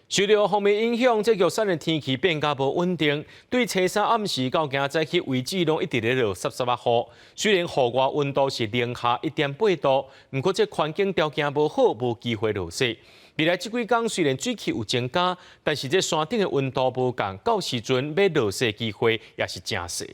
受到风面影响，这玉山的天气变较无稳定，对初三暗时到今早起为止拢一直咧落湿湿啊雨。虽然户外温度是零下1.8度，不过这环境条件无好，无机会落雪。未来这几天虽然水汽有增加，但是这山顶的温度无降，到时阵要落雪机会也是真细。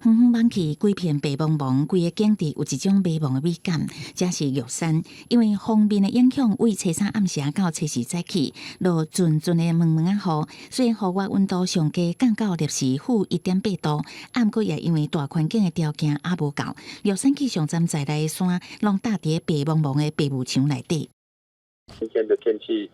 远远望去，规片白茫茫，规个景致有一种迷茫的美感。这是玉山，因为风面的影响，为初三暗时到初四早起，落阵阵的蒙蒙啊雨。虽然户外温度上低降到摄氏负1.8度，暗过也因为大环境的条件也无够，玉山气象站在内的山，拢搭伫白茫茫的白雾墙内底。今天的天气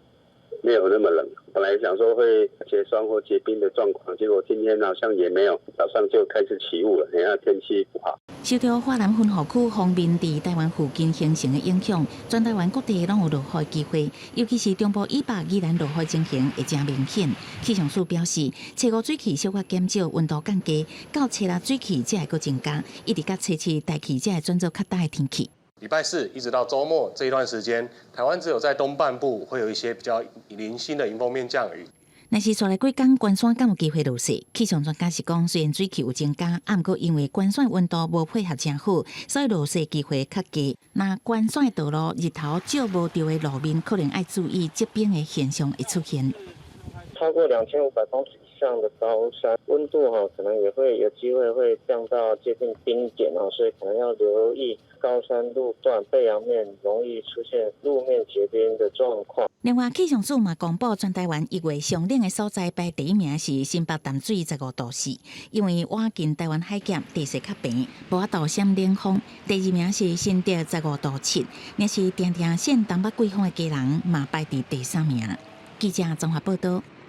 没有那么冷，本来想说会结霜或结冰的状况，结果今天好像也没有，早上就开始起雾了，因为天气不好。受到华南分河区方面伫台湾附近形成的影响，全台湾各地拢有落雨机会，尤其是中部以北依然落雨情形会真明显。气象署表示，初五水气小可减少，温度降低，到初六水气才会阁增加，一直到初七大气才会转做较大的天气。礼拜四一直到周末这一段时间，台湾只有在东半部会有一些比较零星的迎风面降雨。但是带来几天，关山敢有机会落雪？气象专家是讲，虽然水气有增加，不过因为关山温度无配合真好，所以落雪机会较低。那关山的道路日头照无到的路面，可能要注意结冰的现象会出现。超过2500公尺以上的高山，温度可能也会有机会会降到接近冰点所以可能要留意高山路段背阳面容易出现路面结冰的状况。另外，气象署嘛公布，全台湾1月上冷的所在排第一名是新北淡水15度4，因为晚近台湾海峡地势较平，无法度闪冷风。第二名是新竹15度7，也是常常现东北季风的家人嘛排伫第3名。记者综合报道。